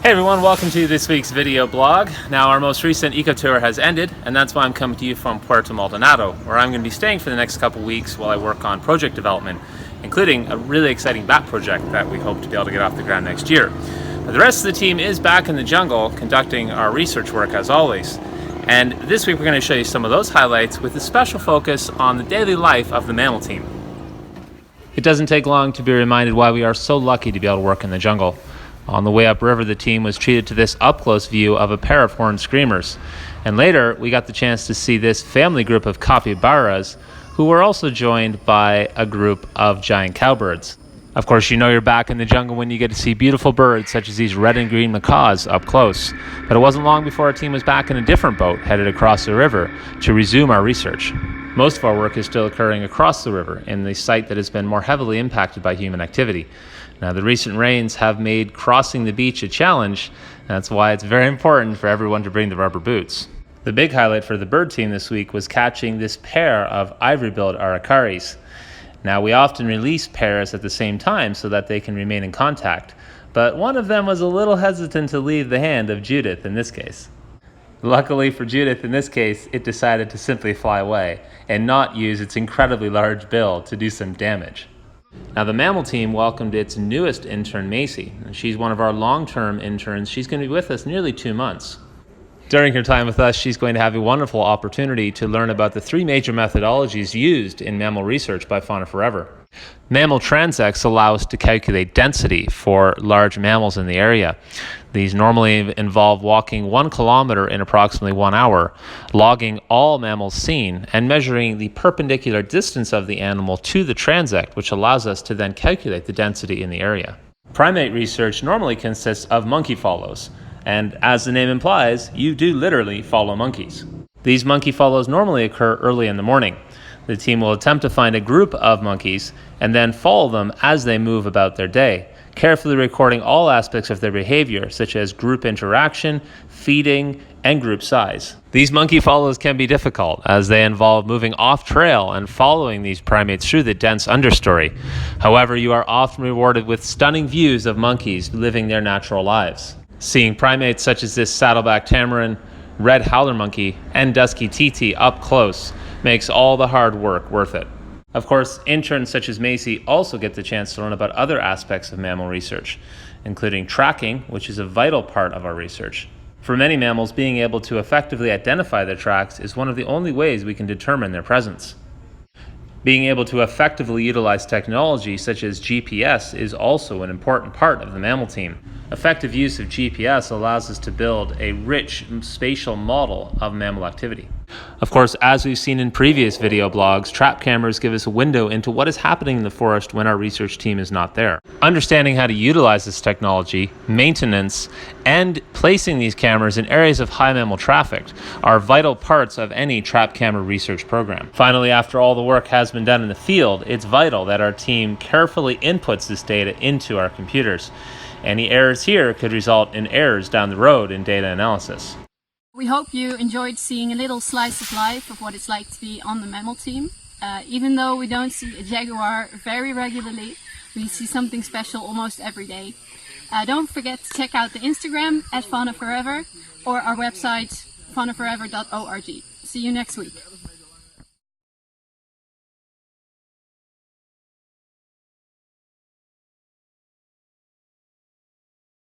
Hey everyone, welcome to this week's video blog. Now our most recent eco tour has ended, and that's why I'm coming to you from Puerto Maldonado, where I'm going to be staying for the next couple weeks while I work on project development, including a really exciting bat project that we hope to be able to get off the ground next year. But the rest of the team is back in the jungle conducting our research work as always. And this week we're going to show you some of those highlights with a special focus on the daily life of the mammal team. It doesn't take long to be reminded why we are so lucky to be able to work in the jungle. On the way upriver, the team was treated to this up-close view of a pair of horned screamers. And later, we got the chance to see this family group of capybaras, who were also joined by a group of giant cowbirds. Of course, you know you're back in the jungle when you get to see beautiful birds such as these red and green macaws up close. But it wasn't long before our team was back in a different boat headed across the river to resume our research. Most of our work is still occurring across the river in the site that has been more heavily impacted by human activity. Now, the recent rains have made crossing the beach a challenge, and that's why it's very important for everyone to bring the rubber boots. The big highlight for the bird team this week was catching this pair of ivory-billed aracaris. Now, we often release pairs at the same time so that they can remain in contact, but one of them was a little hesitant to leave the hand of Judith in this case. Luckily for Judith in this case, it decided to simply fly away and not use its incredibly large bill to do some damage. Now, the mammal team welcomed its newest intern, Macy. She's one of our long-term interns. She's going to be with us nearly 2 months. During her time with us, she's going to have a wonderful opportunity to learn about the 3 major methodologies used in mammal research by Fauna Forever. Mammal transects allow us to calculate density for large mammals in the area. These normally involve walking 1 kilometer in approximately 1 hour, logging all mammals seen, and measuring the perpendicular distance of the animal to the transect, which allows us to then calculate the density in the area. Primate research normally consists of monkey follows, and as the name implies, you do literally follow monkeys. These monkey follows normally occur early in the morning. The team will attempt to find a group of monkeys and then follow them as they move about their day, carefully recording all aspects of their behavior, such as group interaction, feeding, and group size. These monkey follows can be difficult, as they involve moving off trail and following these primates through the dense understory. However, you are often rewarded with stunning views of monkeys living their natural lives. Seeing primates such as this saddleback tamarin, red howler monkey, and dusky titi up close makes all the hard work worth it. Of course, interns such as Macy also get the chance to learn about other aspects of mammal research, including tracking, which is a vital part of our research. For many mammals, being able to effectively identify their tracks is one of the only ways we can determine their presence. Being able to effectively utilize technology such as GPS is also an important part of the mammal team. Effective use of GPS allows us to build a rich spatial model of mammal activity. Of course, as we've seen in previous video blogs, trap cameras give us a window into what is happening in the forest when our research team is not there. Understanding how to utilize this technology, maintenance, and placing these cameras in areas of high mammal traffic are vital parts of any trap camera research program. Finally, after all the work has been done in the field, it's vital that our team carefully inputs this data into our computers. Any errors here could result in errors down the road in data analysis. We hope you enjoyed seeing a little slice of life of what it's like to be on the mammal team. Even though we don't see a jaguar very regularly, we see something special almost every day. Don't forget to check out the Instagram @FaunaForever or our website faunaforever.org. See you next week.